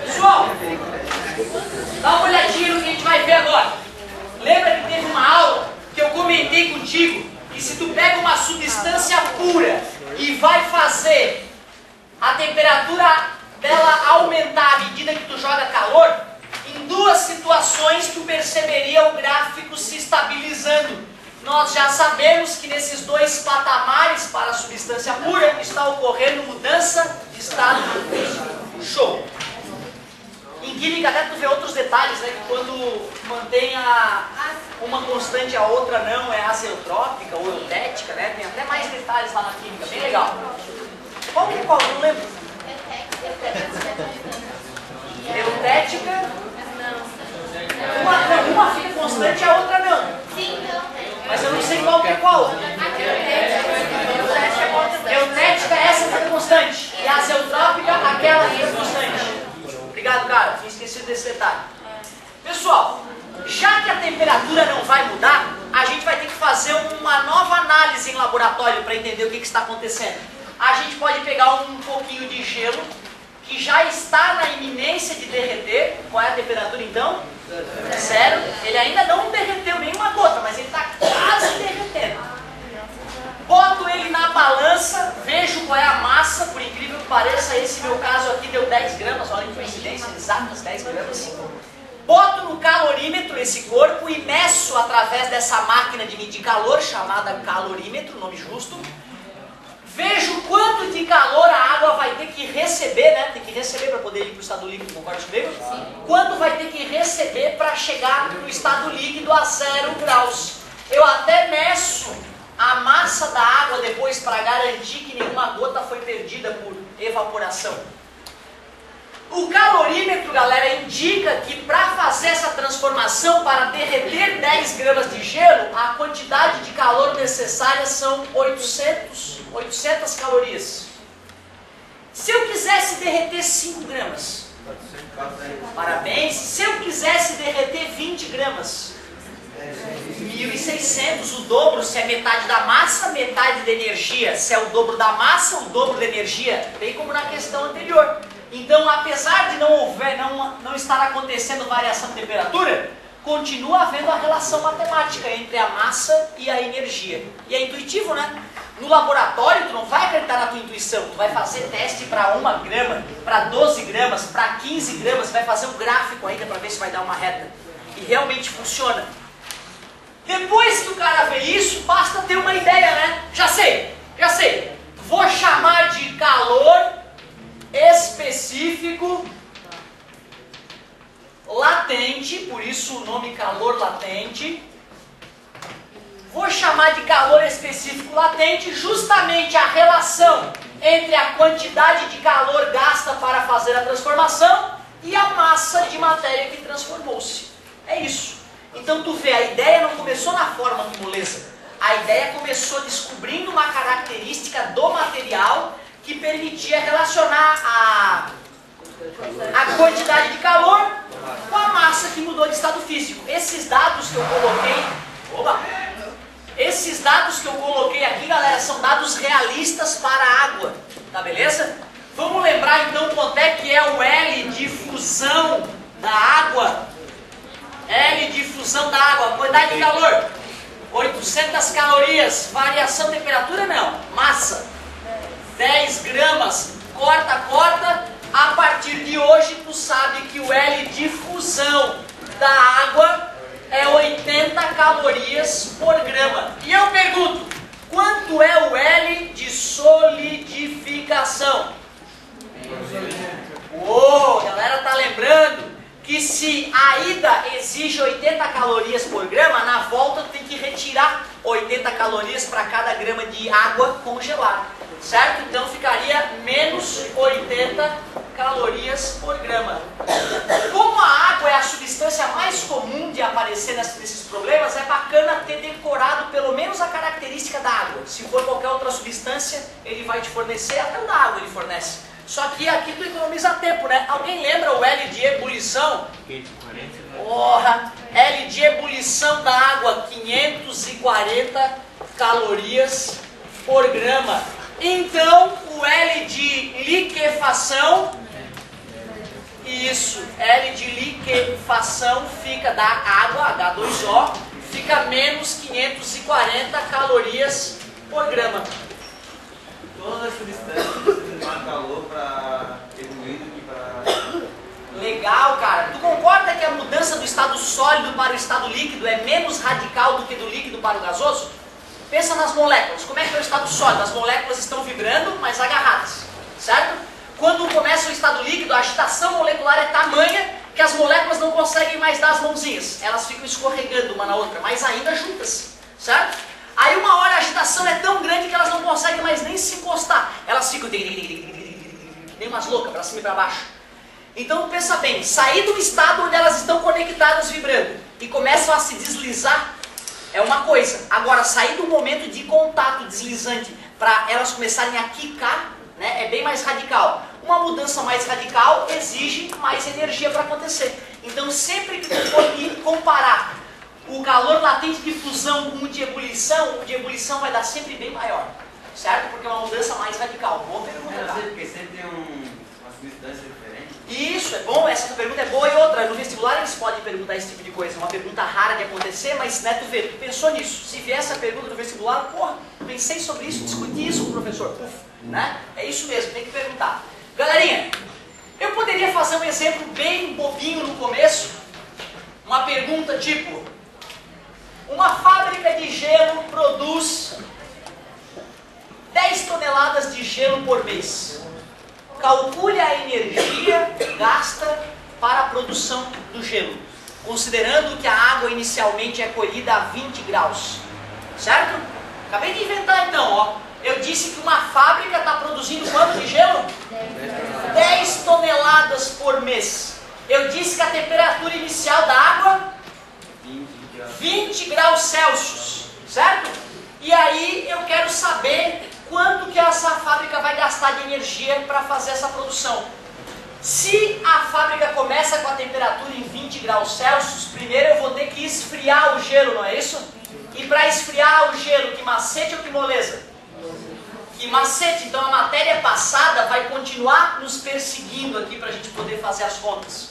Pessoal, dá uma olhadinha no que a gente vai ver agora. Lembra que teve uma aula que eu comentei contigo que se tu pega uma substância pura e vai fazer a temperatura dela aumentar à medida que tu joga calor, em duas situações tu perceberia o gráfico se estabilizando. Nós já sabemos que nesses dois patamares para a substância pura está ocorrendo mudança de estado físico. Show! Em química até tu vê outros detalhes, né? Que quando mantém uma constante e a outra não, é azeotrópica ou eutética, né? Tem até mais detalhes lá na química, bem legal. Qual que é qual? Eu não lembro. Eutética. Uma fica constante e a outra não. Mas eu não sei qual que é qual. Eutética é essa que fica constante. E a azeotrópica, aquela que fica constante. Obrigado, cara. Tinha esquecido desse detalhe. Pessoal, já que a temperatura não vai mudar, a gente vai ter que fazer uma nova análise em laboratório para entender o que está acontecendo. A gente pode pegar um pouquinho de gelo que já está na iminência de derreter. Qual é a temperatura então? É 0. Ele ainda não derreteu nenhuma gota, mas ele está quase derretendo. Boto ele na balança, vejo qual é a massa, por incrível que pareça, esse meu caso aqui deu 10 gramas, olha que coincidência, exatas 10 gramas. Boto no calorímetro esse corpo e meço através dessa máquina de medir calor, chamada calorímetro, nome justo. Vejo quanto de calor a água vai ter que receber, né? Tem que receber para poder ir para o estado líquido, concorda comigo? Sim. Quanto vai ter que receber para chegar no estado líquido a 0 graus. Eu até meço a massa da água depois para garantir que nenhuma gota foi perdida por evaporação. O calorímetro, galera, indica que para fazer essa transformação, para derreter 10 gramas de gelo, a quantidade de calor necessária são 800 calorias. Se eu quisesse derreter 5 gramas, parabéns. Se eu quisesse derreter 20 gramas, 1.600, o dobro se é metade da massa, metade da energia. Se é o dobro da massa, o dobro da energia, bem como na questão anterior. Então, apesar de não estar acontecendo variação de temperatura, continua havendo a relação matemática entre a massa e a energia. E é intuitivo, né? No laboratório, tu não vai acreditar na tua intuição. Tu vai fazer teste para 1 grama, para 12 gramas, para 15 gramas. Vai fazer um gráfico ainda para ver se vai dar uma reta. E realmente funciona. Depois que o cara vê isso, basta ter uma ideia, né? Já sei. Vou chamar de calor específico latente, por isso o nome calor latente. Vou chamar de calor específico latente justamente a relação entre a quantidade de calor gasta para fazer a transformação e a massa de matéria que transformou-se. É isso. Então tu vê, a ideia não começou na forma de moleza. A ideia começou descobrindo uma característica do material que permitia relacionar a quantidade de calor com a massa que mudou de estado físico. Esses dados que eu coloquei aqui, galera, são dados realistas para a água, tá beleza? Vamos lembrar então quanto é que é o L de fusão da água. L de fusão da água, quantidade de calor, 800 calorias, variação de temperatura não, massa. 10 gramas, corta, a partir de hoje tu sabe que o L de fusão da água é 80 calorias por grama. E eu pergunto, quanto é o L de solidificação? Uou, a galera tá lembrando que se a ida exige 80 calorias por grama, na volta tu tem que retirar 80 calorias para cada grama de água congelada. Certo? Então ficaria menos 80 calorias por grama. Como a água é a substância mais comum de aparecer nesses problemas, é bacana ter decorado pelo menos a característica da água. Se for qualquer outra substância, ele vai te fornecer, até o da água ele fornece. Só que aqui tu economiza tempo, né? Alguém lembra o L de ebulição? Porra! L de ebulição da água, 540 calorias por grama. Então, o L de liquefação, isso, L de liquefação fica da água, H2O, fica menos 540 calorias por grama. Todas as substâncias precisam de mais calor para evoluir do que para... Legal, cara. Tu concorda que a mudança do estado sólido para o estado líquido é menos radical do que do líquido para o gasoso? Pensa nas moléculas. Como é que é o estado sólido? As moléculas estão vibrando, mas agarradas, certo? Quando começa o estado líquido, a agitação molecular é tamanha que as moléculas não conseguem mais dar as mãozinhas. Elas ficam escorregando uma na outra, mas ainda juntas, certo? Aí uma hora a agitação é tão grande que elas não conseguem mais nem se encostar. Elas ficam nem umas loucas para cima e para baixo. Então pensa bem, sair do estado onde elas estão conectadas vibrando e começam a se deslizar é uma coisa. Agora sair do momento de contato deslizante para elas começarem a quicar, né, é bem mais radical. Uma mudança mais radical exige mais energia para acontecer. Então sempre que tu for comparar o calor latente de fusão com o de ebulição vai dar sempre bem maior, certo? Porque é uma mudança mais radical. Boa pergunta, Eu cara. sei, porque sempre tem uma substância diferente. Isso, é bom, essa pergunta é boa. E outra, no vestibular eles podem perguntar esse tipo de coisa. É uma pergunta rara de acontecer, mas né, tu vê, tu pensou nisso. Se vier essa pergunta no vestibular, porra, pensei sobre isso, discuti isso com o professor. Puf, né? É isso mesmo, tem que perguntar. Galerinha, eu poderia fazer um exemplo bem bobinho no começo. Uma pergunta tipo: uma fábrica de gelo produz 10 toneladas de gelo por mês. Calcule a energia gasta para a produção do gelo, considerando que a água inicialmente é colhida a 20 graus. Certo? Acabei de inventar então, ó. Eu disse que uma fábrica está produzindo quanto de gelo? 10 toneladas por mês. Eu disse que a temperatura inicial da água 20 graus Celsius, certo? E aí eu quero saber quanto que essa fábrica vai gastar de energia para fazer essa produção. Se a fábrica começa com a temperatura em 20 graus Celsius, primeiro eu vou ter que esfriar o gelo, não é isso? E para esfriar o gelo, que macete ou que moleza? Que macete. Então a matéria passada vai continuar nos perseguindo aqui para a gente poder fazer as contas.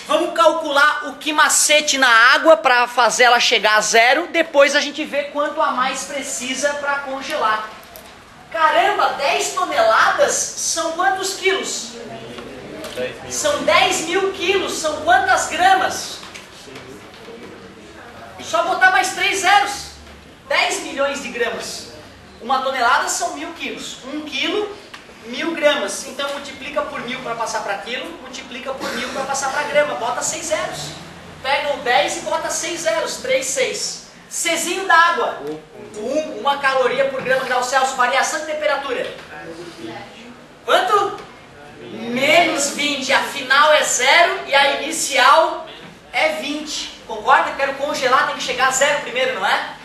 Vamos calcular o que macete na água para fazer ela chegar a zero. Depois a gente vê quanto a mais precisa para congelar. Caramba, 10 toneladas são quantos quilos? São 10 mil quilos. São quantas gramas? Só botar mais 3 zeros. 10 milhões de gramas. Uma tonelada são 1000 quilos. 1 quilo, 1000 gramas. Então multiplica por 1000 para passar para quilo, multiplica por 1000 para passar para grama. Bota 6 zeros. Pega o 10 e bota 6 zeros. 3, 6. Czinho da água. 1 caloria por grama grau Celsius. Variação de temperatura. Quanto? Menos 20. A final é 0 e a inicial é 20. Concorda? Eu quero congelar, tem que chegar a 0 primeiro, não é?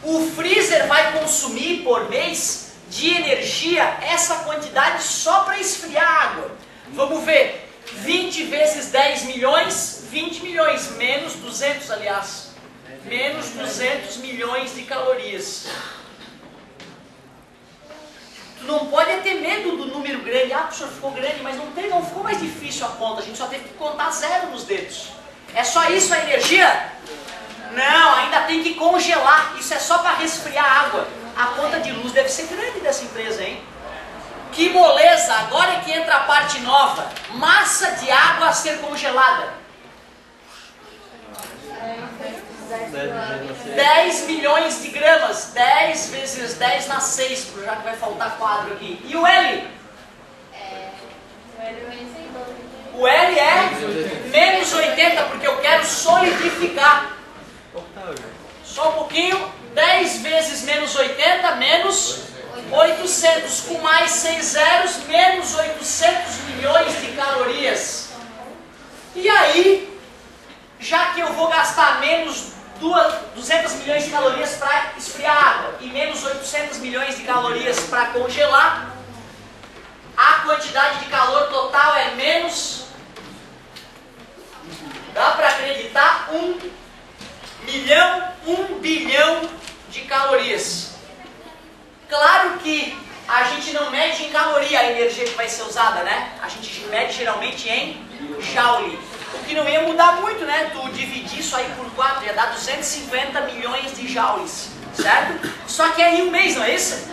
O freezer vai consumir por mês de energia essa quantidade só para esfriar a água. Vamos ver. 20 vezes 10 milhões, 20 milhões. Menos 200, aliás. Menos 200 milhões de calorias. Tu não pode ter medo do número grande. Ah, professor, ficou grande, mas não ficou mais difícil a conta. A gente só teve que contar 0 nos dedos. É só isso a energia? Não, ainda tem que congelar. Isso é só para resfriar a água. A conta de luz deve ser grande dessa empresa, hein? Que moleza! Agora é que entra a parte nova. Massa de água a ser congelada. 10 milhões de gramas. 10 vezes 10 na 6, já que vai faltar quadro aqui. E o L? O L é menos 80, porque eu quero solidificar. Só um pouquinho. 10 vezes menos 80, menos 800. Com mais 6 zeros, menos 800 milhões de calorias. E aí, já que eu vou gastar menos 200 milhões de calorias para esfriar a água e menos 800 milhões de calorias para congelar, a quantidade de calor total é menos, dá para acreditar, 1 bilhão de calorias. Claro que a gente não mede mede em caloria a energia que vai ser usada, né? A gente mede geralmente em joule. O que não ia mudar muito, né? Tu dividir isso aí por 4, ia dar 250 milhões de joules, certo? Só que é em um mês, não é isso?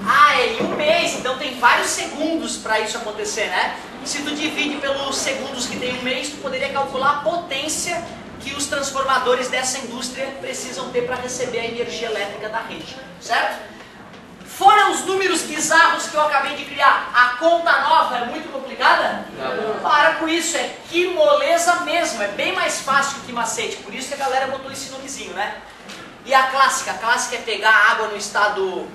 Ah, é em um mês, então tem vários segundos para isso acontecer, né? Se tu divide pelos segundos que tem um mês, tu poderia calcular a potência que os transformadores dessa indústria precisam ter para receber a energia elétrica da rede, certo? Fora os números bizarros que eu acabei de criar, a conta nova é muito complicada? Não. Para com isso, é que moleza mesmo, é bem mais fácil que macete, por isso que a galera botou esse nomezinho, né? E a clássica é pegar a água no estado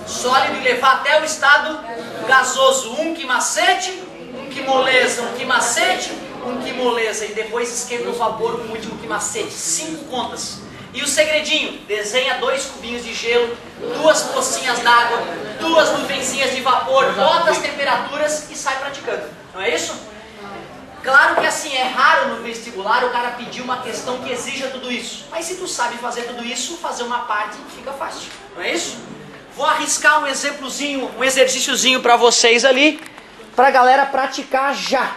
sólido e levar até o estado gasoso, um que macete, um que moleza, um que macete, um que moleza, e depois esquenta o vapor com o último que macete, 5 contas. E o segredinho, desenha 2 cubinhos de gelo, 2 pocinhas d'água, 2 nuvenzinhas de vapor, bota as temperaturas e sai praticando. Não é isso? Claro que assim, é raro no vestibular o cara pedir uma questão que exija tudo isso. Mas se tu sabe fazer tudo isso, fazer uma parte fica fácil. Não é isso? Vou arriscar um exemplozinho, um exercíciozinho para vocês ali, pra galera praticar já.